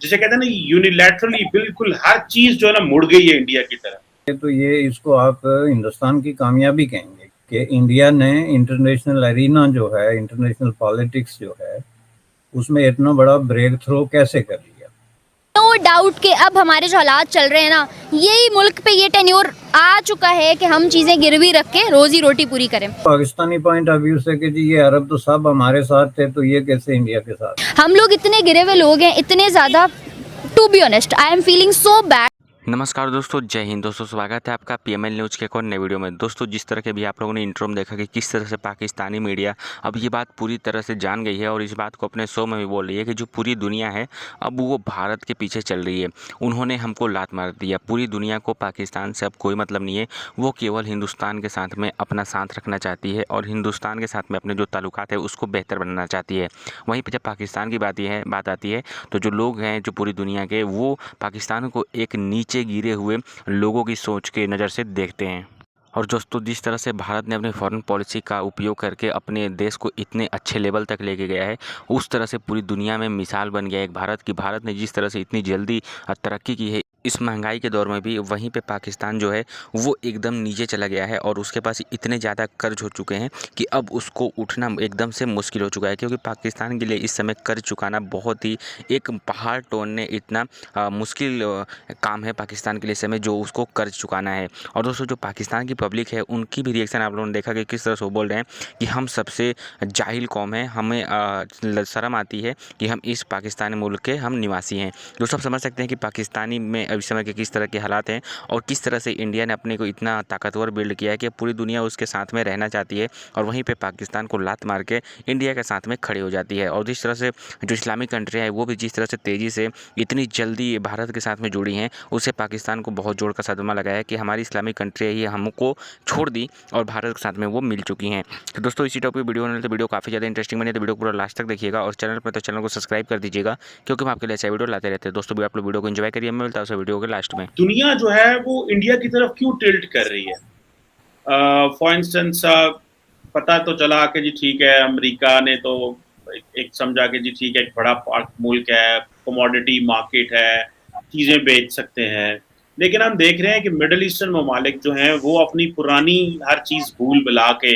जिसे कहते हैं ना यूनिलैटरली बिल्कुल हर चीज जो है ना मुड़ गई है इंडिया की तरफ। तो ये इसको आप हिंदुस्तान की कामयाबी कहेंगे कि इंडिया ने इंटरनेशनल अरीना जो है, इंटरनेशनल पॉलिटिक्स जो है, उसमें इतना बड़ा ब्रेक थ्रो कैसे कर लिया। नो डाउट कि अब हमारे जो हालात चल रहे हैं ना, यही मुल्क पे ये टेन्योर आ चुका है कि हम चीज़ें गिरवी रख के रोजी रोटी पूरी करें। पाकिस्तानी पॉइंट ऑफ व्यू से कि जी ये अरब तो सब हमारे साथ थे, तो ये कैसे इंडिया के साथ। हम लोग इतने गिरे हुए लोग हैं, इतने ज़्यादा, to be honest I am feeling so bad. नमस्कार दोस्तों, जय हिंद दोस्तों, स्वागत है आपका पीएमएल न्यूज़ के एक और नए वीडियो में। दोस्तों, जिस तरह के भी आप लोगों ने इंट्रो में देखा कि किस तरह से पाकिस्तानी मीडिया अब ये बात पूरी तरह से जान गई है और इस बात को अपने शो में भी बोल रही है कि जो पूरी दुनिया है अब वो भारत के पीछे चल रही है। उन्होंने हमको लात मार दिया, पूरी दुनिया को पाकिस्तान से अब कोई मतलब नहीं है। वो केवल हिंदुस्तान के साथ में अपना साथ रखना चाहती है और हिंदुस्तान के साथ में अपने जो ताल्लुकात है उसको बेहतर बनाना चाहती है। वहीं पर जब पाकिस्तान की बात आती है तो जो लोग हैं जो पूरी दुनिया के, वो पाकिस्तान को एक नीचे गिरे हुए लोगों की सोच के नज़र से देखते हैं। और दोस्तों, जिस तरह से भारत ने अपनी फॉरेन पॉलिसी का उपयोग करके अपने देश को इतने अच्छे लेवल तक लेके गया है, उस तरह से पूरी दुनिया में मिसाल बन गया है एक भारत की। भारत ने जिस तरह से इतनी जल्दी तरक्की की है इस महंगाई के दौर में भी, वहीं पे पाकिस्तान जो है वो एकदम नीचे चला गया है और उसके पास इतने ज़्यादा कर्ज हो चुके हैं कि अब उसको उठना एकदम से मुश्किल हो चुका है। क्योंकि पाकिस्तान के लिए इस समय कर्ज चुकाना बहुत ही एक पहाड़ तोड़ने इतना मुश्किल काम है पाकिस्तान के लिए इस समय, जो उसको कर्ज चुकाना है। और दोस्तों, जो पाकिस्तान की पब्लिक है उनकी भी रिएक्शन आप लोगों ने देखा कि किस तरह से वो बोल रहे हैं कि हम सबसे जाहिल कौम है, हमें शर्म आती है कि हम इस पाकिस्तानी मुल्क के हम निवासी हैं। दोस्तों, आप समझ सकते हैं कि पाकिस्तानी में इस समय के किस तरह के हालात हैं और किस तरह से इंडिया ने अपने को इतना ताकतवर बिल्ड किया है कि पूरी दुनिया उसके साथ में रहना चाहती है और वहीं पे पाकिस्तान को लात मार के इंडिया के साथ में खड़ी हो जाती है। और जिस तरह से जो इस्लामिक कंट्री है वो भी जिस तरह से तेज़ी से इतनी जल्दी भारत के साथ में जुड़ी हैं, उससे पाकिस्तान को बहुत जोर का सदमा लगा है कि हमारी इस्लामिक कंट्री है ये हमको छोड़ दी और भारत के साथ में वो मिल चुकी हैं। तो दोस्तों, इसी टॉपिक वीडियो होने तो वीडियो काफ़ी ज़्यादा इंटरेस्टिंग बनी, तो वीडियो पूरा लास्ट तक देखिएगा और चैनल पर तो चैनल को सब्सक्राइब कर दीजिएगा, क्योंकि हम आपके लिए ऐसा वीडियो लाते रहते हैं। दोस्तों, भी आप लोग वीडियो को एंजॉय करिए, मैं मिलता हूं वीडियो के लास्ट में। दुनिया जो है वो इंडिया की तरफ क्यों टिल्ट कर रही है? फॉर इंस्टेंस पता तो चला कि जी ठीक है, अमेरिका ने तो एक समझा कि जी ठीक है, एक बड़ा मुल्क है, कमोडिटी मार्केट है, चीज़ें बेच सकते हैं। लेकिन हम देख रहे हैं कि मिडल ईस्टर्न ममालिक जो हैं वो अपनी पुरानी हर चीज़ भूल भुला के,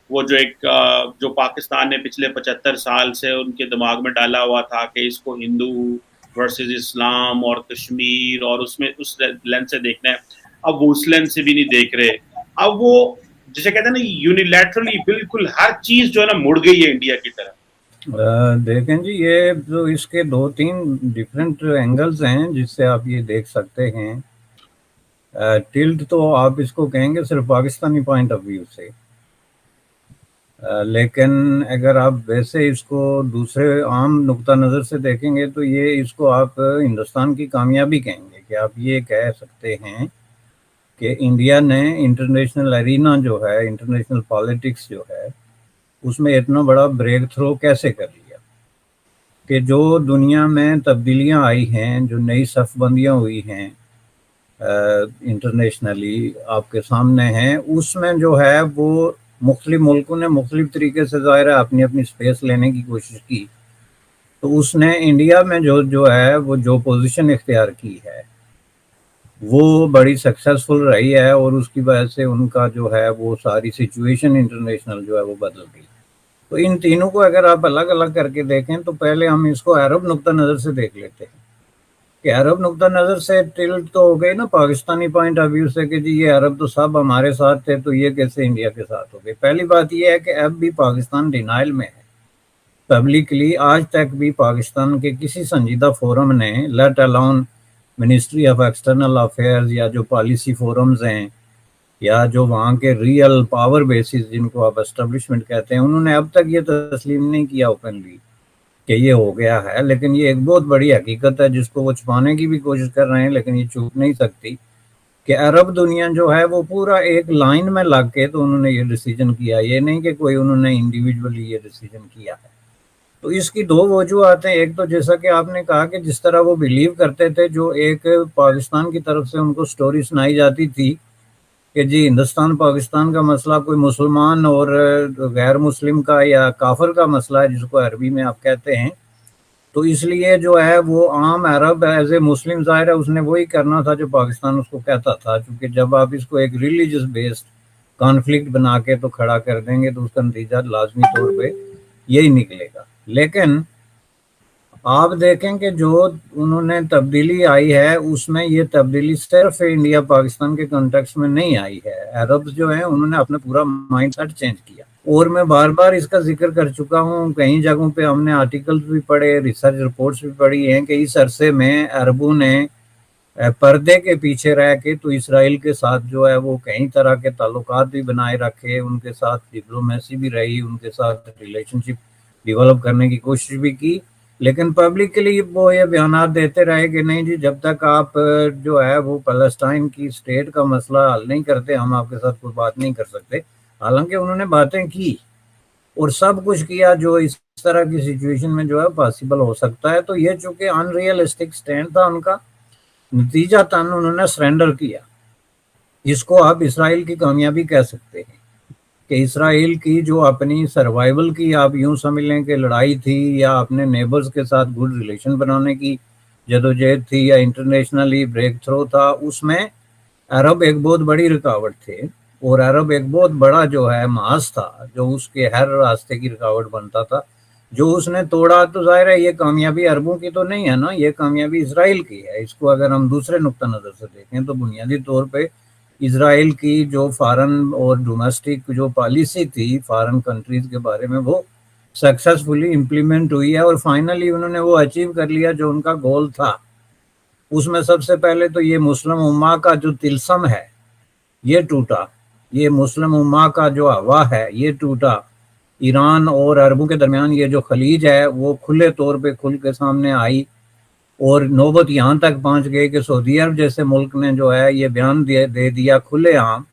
वो जो पाकिस्तान ने पिछले 75 साल से उनके दिमाग में डाला हुआ था कि इसको हिंदू वर्सेस इस्लाम और कश्मीर और उसमें उस लेंस से देखना है, अब वो उस लेंस से भी नहीं देख रहे। अब वो जिसे कहते हैं ना यूनिलैटरली बिल्कुल हर चीज जो है ना मुड़ गई है इंडिया की तरफ। देखें जी, ये जो इसके 2-3 डिफरेंट एंगल्स हैं जिससे आप ये देख सकते हैं। टिल्ट तो आप इसको कहेंगे सिर्फ पाकिस्तानी पॉइंट ऑफ व्यू से, लेकिन अगर आप वैसे इसको दूसरे आम नुक्ता नज़र से देखेंगे तो ये इसको आप हिंदुस्तान की कामयाबी कहेंगे कि आप ये कह सकते हैं कि इंडिया ने इंटरनेशनल अरीना जो है, इंटरनेशनल पॉलिटिक्स जो है, उसमें इतना बड़ा ब्रेक थ्रो कैसे कर लिया कि जो दुनिया में तब्दीलियां आई हैं, जो नई सफ़बंदियां हुई हैं इंटरनेशनली आपके सामने हैं, उसमें जो है वो मुख्तलिफ मुल्कों ने मुख्तलिफ तरीके से ज़ाहिर है अपनी अपनी स्पेस लेने की कोशिश की। तो उसने इंडिया में जो है वो जो पोजीशन इख्तियार की है वो बड़ी सक्सेसफुल रही है और उसकी वजह से उनका जो है वो सारी सिचुएशन इंटरनेशनल जो है वो बदल गई। तो इन तीनों को अगर आप अलग अलग करके देखें तो पहले हम इसको अरब नुक्ता नज़र से देख लेते हैं कि अरब नुक्ता नज़र से टिल्ट तो हो गई ना पाकिस्तानी पॉइंट ऑफ व्यू से कि जी ये अरब तो सब हमारे साथ थे, तो ये कैसे इंडिया के साथ हो गए। पहली बात ये है कि अब भी पाकिस्तान डिनाइल में है पब्लिकली। आज तक भी पाकिस्तान के किसी संजीदा फोरम ने, let alone ministry of external affairs या जो पॉलिसी फोरम्स हैं या जो वहाँ के रियल पावर बेसिस जिनको आप एस्टेब्लिशमेंट कहते हैं, उन्होंने अब तक ये तस्लीम नहीं किया ओपनली कि ये हो गया है। लेकिन ये एक बहुत बड़ी हकीकत है जिसको वो छुपाने की भी कोशिश कर रहे हैं, लेकिन ये छुप नहीं सकती कि अरब दुनिया जो है वो पूरा एक लाइन में लग के तो उन्होंने ये डिसीजन किया, ये नहीं कि कोई उन्होंने इंडिविजुअली ये डिसीजन किया है। तो इसकी दो वजूहत हैं। एक तो जैसा कि आपने कहा कि जिस तरह वो बिलीव करते थे, जो एक पाकिस्तान की तरफ से उनको स्टोरी सुनाई जाती थी कि जी हिंदुस्तान पाकिस्तान का मसला कोई मुसलमान और गैर मुस्लिम का या काफिर का मसला है, जिसको अरबी में आप कहते हैं, تو اس لیے جو ہے وہ عام عرب ایز اے مسلم ظاہر ہے اس نے وہی کرنا تھا جو پاکستان اس کو کہتا تھا، چونکہ جب آپ اس کو ایک ریلیجس بیسڈ کانفلکٹ بنا کے تو کھڑا کر دیں گے تو اس کا نتیجہ لازمی طور پہ یہی نکلے گا۔ لیکن آپ دیکھیں کہ جو انہوں نے تبدیلی آئی ہے اس میں یہ تبدیلی صرف انڈیا پاکستان کے کنٹیکسٹ میں نہیں آئی ہے، عرب جو ہیں انہوں نے اپنا پورا مائنڈ سیٹ چینج کیا، اور میں بار بار اس کا ذکر کر چکا ہوں، کئی جگہوں پہ ہم نے آرٹیکلز بھی پڑھے، ریسرچ رپورٹس بھی پڑھی ہیں کہ اس عرصے میں عربوں نے پردے کے پیچھے رہ کے تو اسرائیل کے ساتھ جو ہے وہ کئی طرح کے تعلقات بھی بنائے رکھے، ان کے ساتھ ڈپلومیسی بھی رہی، ان کے ساتھ ریلیشن شپ ڈیولپ کرنے کی کوشش بھی کی، لیکن پبلکلی وہ یہ بیانات دیتے رہے کہ نہیں جی جب تک آپ جو ہے وہ فلسطین کی اسٹیٹ کا مسئلہ حل نہیں کرتے ہم آپ کے ساتھ کوئی بات نہیں کر سکتے۔ حالانکہ انہوں نے باتیں کی اور سب کچھ کیا جو اس طرح کی سچویشن میں جو ہے پاسبل ہو سکتا ہے، تو یہ چونکہ ان ریئلسٹک سٹینڈ تھا ان کا، نتیجہ تن انہوں نے سرنڈر کیا۔ اس کو آپ اسرائیل کی کامیابی کہہ سکتے ہیں کہ اسرائیل کی جو اپنی سروائیول کی آپ یوں سمجھ لیں کہ لڑائی تھی یا اپنے نیبرز کے ساتھ گڈ ریلیشن بنانے کی جدوجہد تھی یا انٹرنیشنلی بریک تھرو تھا، اس میں عرب ایک بہت بڑی رکاوٹ تھے، اور عرب ایک بہت بڑا جو ہے محاذ تھا جو اس کے ہر راستے کی رکاوٹ بنتا تھا، جو اس نے توڑا۔ تو ظاہر ہے یہ کامیابی عربوں کی تو نہیں ہے نا، یہ کامیابی اسرائیل کی ہے۔ اس کو اگر ہم دوسرے نقطہ نظر سے دیکھیں تو بنیادی طور پہ اسرائیل کی جو فارن اور ڈومیسٹک جو پالیسی تھی فارن کنٹریز کے بارے میں وہ سکسیسفلی امپلیمنٹ ہوئی ہے، اور فائنلی انہوں نے وہ اچیو کر لیا جو ان کا گول تھا۔ اس میں سب سے پہلے تو یہ مسلم امہ کا جو طلسم ہے یہ ٹوٹا، یہ مسلم امہ کا جو ہوا ہے یہ ٹوٹا، ایران اور عربوں کے درمیان یہ جو خلیج ہے وہ کھلے طور پہ کھل کے سامنے آئی، اور نوبت یہاں تک پہنچ گئی کہ سعودی عرب جیسے ملک نے جو ہے یہ بیان دے دیا کھلے عام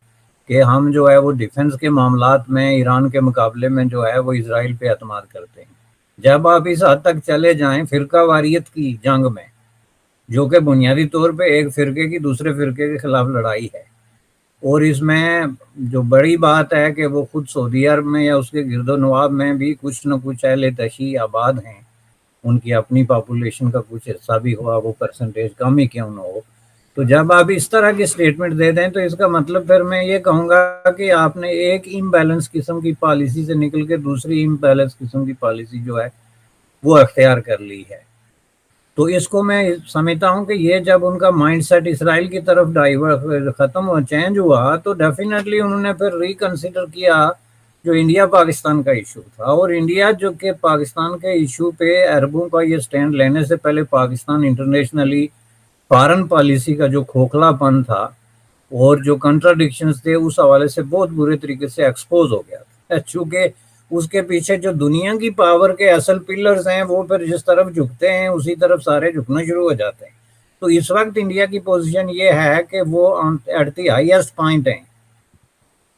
کہ ہم جو ہے وہ ڈیفنس کے معاملات میں ایران کے مقابلے میں جو ہے وہ اسرائیل پہ اعتماد کرتے ہیں۔ جب آپ اس حد تک چلے جائیں فرقہ واریت کی جنگ میں، جو کہ بنیادی طور پہ ایک فرقے کی دوسرے فرقے کے خلاف لڑائی ہے، اور اس میں جو بڑی بات ہے کہ وہ خود سعودی عرب میں یا اس کے گرد و نواح میں بھی کچھ نہ کچھ اہل تشیع آباد ہیں، ان کی اپنی پاپولیشن کا کچھ حصہ بھی ہوا، وہ پرسنٹیج کم ہی کیوں نہ ہو۔ تو جب آپ اس طرح کی سٹیٹمنٹ دے دیں تو اس کا مطلب پھر میں یہ کہوں گا کہ آپ نے ایک امبیلنس قسم کی پالیسی سے نکل کے دوسری امبیلنس قسم کی پالیسی جو ہے وہ اختیار کر لی ہے۔ تو اس کو میں سمجھتا ہوں کہ یہ جب ان کا مائنڈ سیٹ اسرائیل کی طرف ختم ہوا چینج ہوا تو ڈیفینیٹلی انہوں نے پھر ریکنسیڈر کیا جو انڈیا پاکستان کا ایشو تھا، اور انڈیا جو کہ پاکستان کے ایشو پہ عربوں کا یہ سٹینڈ لینے سے پہلے پاکستان انٹرنیشنلی فارن پالیسی کا جو کھوکھلا پن تھا اور جو کنٹراڈکشنز تھے اس حوالے سے بہت برے طریقے سے ایکسپوز ہو گیا تھا، چونکہ اس کے پیچھے جو دنیا کی پاور کے اصل پلرز ہیں وہ پھر جس طرف جھکتے ہیں اسی طرف سارے جھکنا شروع ہو جاتے ہیں۔ تو اس وقت انڈیا کی پوزیشن یہ ہے کہ وہ ایٹ دی ہائیسٹ پوائنٹ ہیں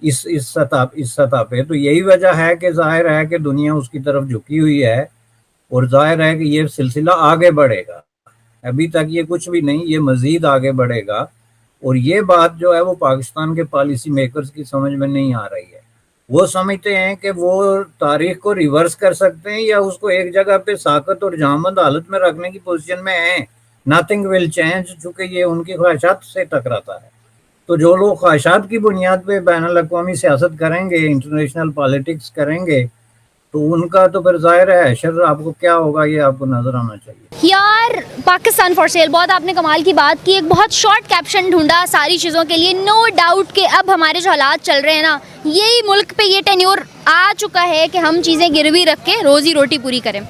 اس سطح پہ، تو یہی وجہ ہے کہ ظاہر ہے کہ دنیا اس کی طرف جھکی ہوئی ہے، اور ظاہر ہے کہ یہ سلسلہ آگے بڑھے گا، ابھی تک یہ کچھ بھی نہیں، یہ مزید آگے بڑھے گا، اور یہ بات جو ہے وہ پاکستان کے پالیسی میکرز کی سمجھ میں نہیں آ رہی ہے۔ وہ سمجھتے ہیں کہ وہ تاریخ کو ریورس کر سکتے ہیں یا اس کو ایک جگہ پہ ساکت اور جامد حالت میں رکھنے کی پوزیشن میں ہیں، نتھنگ ول چینج، چونکہ یہ ان کی خواہشات سے ٹکراتا ہے۔ تو جو لوگ خواہشات کی بنیاد پہ بین الاقوامی سیاست کریں گے، انٹرنیشنل پالیٹکس کریں گے، تو ان کا تو پھر ظاہر ہے حشر آپ کو کیا ہوگا یہ آپ کو نظر آنا چاہیے۔ یار پاکستان فار سیل، بہت آپ نے کمال کی بات کی، ایک بہت شارٹ کیپشن ڈھونڈا ساری چیزوں کے لیے۔ نو ڈاؤٹ کہ اب ہمارے جو حالات چل رہے ہیں نا، یہی ملک پہ یہ ٹینیور آ چکا ہے کہ ہم چیزیں گروی رکھ کے روزی روٹی پوری کریں،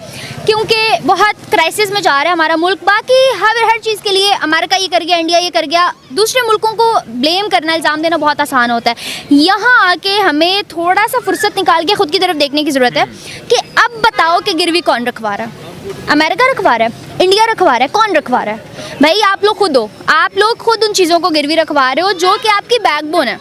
کیونکہ بہت کرائسس میں جا رہا ہے ہمارا ملک۔ باقی ہر چیز کے لیے امریکہ یہ کر گیا، انڈیا یہ کر گیا، دوسرے ملکوں کو بلیم کرنا، الزام دینا بہت آسان ہوتا ہے۔ یہاں آ کے ہمیں تھوڑا سا فرصت نکال کے خود کی طرف دیکھنے کی ضرورت ہے کہ اب بتاؤ کہ گروی کون رکھوا رہا ہے؟ امریکہ رکھوا رہا ہے؟ انڈیا رکھوا رہا ہے؟ کون رکھوا رہا ہے؟ بھائی آپ لوگ خود ہو، آپ لوگ خود ان چیزوں کو گروی رکھوا رہے ہو جو کہ آپ کی بیک بون ہے۔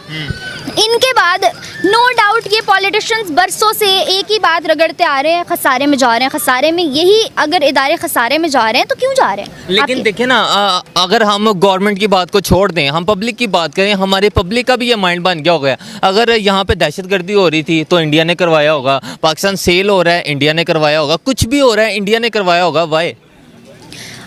ان کے بعد نو ڈاؤٹ یہ پولیٹیشنز برسوں سے ایک ہی بات رگڑتے آ رہے ہیں، خسارے میں جا رہے ہیں، خسارے میں، یہی اگر ادارے خسارے میں جا رہے ہیں تو کیوں جا رہے ہیں؟ لیکن دیکھیں نا، اگر ہم گورنمنٹ کی بات کو چھوڑ دیں، ہم پبلک کی بات کریں، ہمارے پبلک کا بھی یہ مائنڈ بن گیا ہو گیا، اگر یہاں پہ دہشت گردی ہو رہی تھی تو انڈیا نے کروایا ہوگا، پاکستان سیل ہو رہا ہے انڈیا نے کروایا ہوگا، کچھ بھی ہو رہا ہے انڈیا نے کروایا ہوگا۔ وائے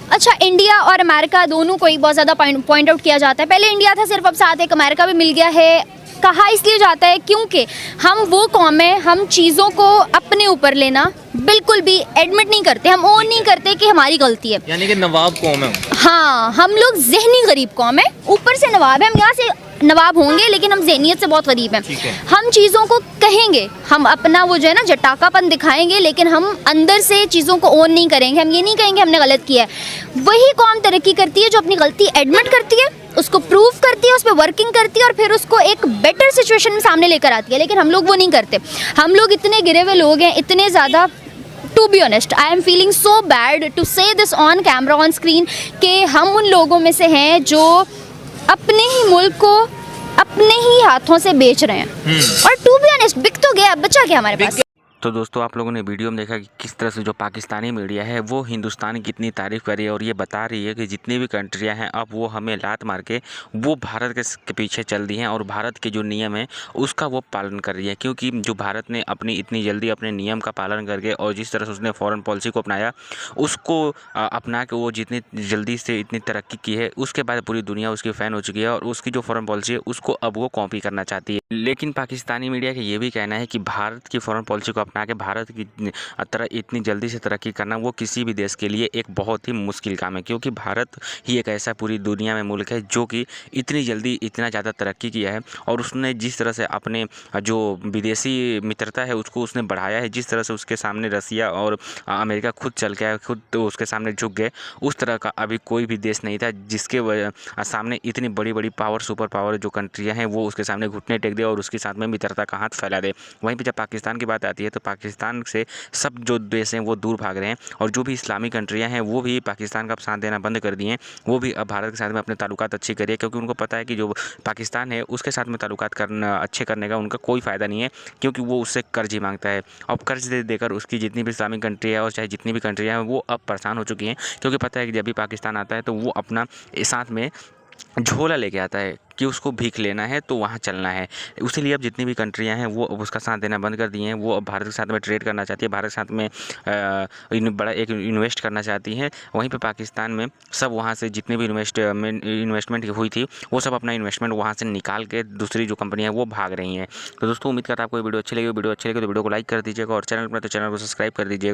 अच्छा, इंडिया और अमेरिका दोनों को ही बहुत ज़्यादा पॉइंट आउट किया जाता है। पहले इंडिया था सिर्फ, अब साथ एक अमेरिका भी मिल गया है। कहा इसलिए जाता है क्योंकि हम वो कौम है, हम चीज़ों को अपने ऊपर लेना बिल्कुल भी एडमिट नहीं करते, हम ओन नहीं करते कि हमारी गलती है। यानी कि नवाब कौम है। हाँ, हम लोग ज़हनी गरीब कौम है, ऊपर से नवाब है, हम यहाँ से नवाब होंगे लेकिन हम ज़हनियत से बहुत गरीब हैं। हम चीज़ों को कहेंगे, हम अपना वो जो है ना जटाकापन दिखाएंगे, लेकिन हम अंदर से चीज़ों को ओन नहीं करेंगे। हम ये नहीं कहेंगे हमने गलत किया है। वही कौम तरक्की करती है जो अपनी गलती एडमिट करती है, उसको प्रूव करती है, उस पर वर्किंग करती है और फिर उसको एक बेटर सिचुएशन में सामने लेकर आती है। लेकिन हम लोग वो नहीं करते। हम लोग इतने गिरे हुए लोग हैं, इतने ज़्यादा, to be honest I am feeling so bad to say this on camera on screen, कि हम उन लोगों में से हैं जो अपने ही मुल्क को अपने ही हाथों से बेच रहे हैं। और टू बी ऑनेस्ट बिक तो गया, बचा क्या हमारे पास। तो दोस्तों आप लोगों ने वीडियो में देखा कि किस तरह से जो पाकिस्तानी मीडिया है वो हिंदुस्तान की कितनी तारीफ़ कर रही है और ये बता रही है कि जितनी भी कंट्रियां हैं अब वो हमें लात मार के वो भारत के पीछे चल दी हैं और भारत के जो नियम है उसका वो पालन कर रही है। क्योंकि जो भारत ने अपनी इतनी जल्दी अपने नियम का पालन करके और जिस तरह से उसने फॉरेन पॉलिसी को अपनाया, उसको अपना के वो जितनी जल्दी से इतनी तरक्की की है, उसके बाद पूरी दुनिया उसकी फ़ैन हो चुकी है और उसकी जो फॉरेन पॉलिसी है उसको अब वो कॉपी करना चाहती है। लेकिन पाकिस्तानी मीडिया का ये भी कहना है कि भारत की फॉरेन पॉलिसी को अपना के भारत की तरह इतनी जल्दी से तरक्की करना वो किसी भी देश के लिए एक बहुत ही मुश्किल काम है। क्योंकि भारत ही एक ऐसा पूरी दुनिया में मुल्क है जो कि इतनी जल्दी इतना ज़्यादा तरक्की किया है और उसने जिस तरह से अपने जो विदेशी मित्रता है उसको उसने बढ़ाया है, जिस तरह से उसके सामने रसिया और अमेरिका खुद चल के आया, खुद तो उसके सामने झुक गए, उस तरह का अभी कोई भी देश नहीं था जिसके सामने इतनी बड़ी बड़ी पावर, सुपर पावर जो कंट्रियाँ हैं वो उसके सामने घुटने टेक दे और उसके साथ में मित्रता का हाथ फैला दे। वहीं पर जब पाकिस्तान की बात आती है तो पाकिस्तान से सब जो देश हैं वो दूर भाग रहे हैं और जो भी इस्लामी कंट्रियां हैं वो भी पाकिस्तान का साथ देना बंद कर दिए हैं। वो भी अब भारत के साथ में अपने ताल्लुकात अच्छे करिए, क्योंकि उनको पता है कि जो पाकिस्तान है उसके साथ में ताल्लुकात करना अच्छे करने का उनका कोई फ़ायदा नहीं है, क्योंकि वो उससे कर्ज ही मांगता है। अब कर्ज दे देकर उसकी जितनी भी इस्लामिक कंट्री है और चाहे जितनी भी कंट्रियाँ हैं वो अब परेशान हो चुकी हैं, क्योंकि पता है कि जब भी पाकिस्तान आता है तो वो अपना साथ में झोला लेके आता है कि उसको भीख लेना है तो वहाँ चलना है। उसीलिए अब जितनी भी कंट्रियां हैं वो अब उसका साथ देना बंद कर दिए हैं। वो अब भारत के साथ में ट्रेड करना चाहती है, भारत के साथ में बड़ा एक इन्वेस्ट करना चाहती हैं। वहीं पे पाकिस्तान में सब वहाँ से जितने भी इन्वेस्टमेंट हुई थी वो सब अपना इन्वेस्टमेंट वहाँ से निकाल के दूसरी जो कंपनियाँ हैं वो भाग रही हैं। तो दोस्तों उम्मीद करता है आपको वीडियो अच्छी लगी तो वीडियो को लाइक कर दीजिएगा और चैनल पर तो चैनल को सब्सक्राइब कर दीजिएगा।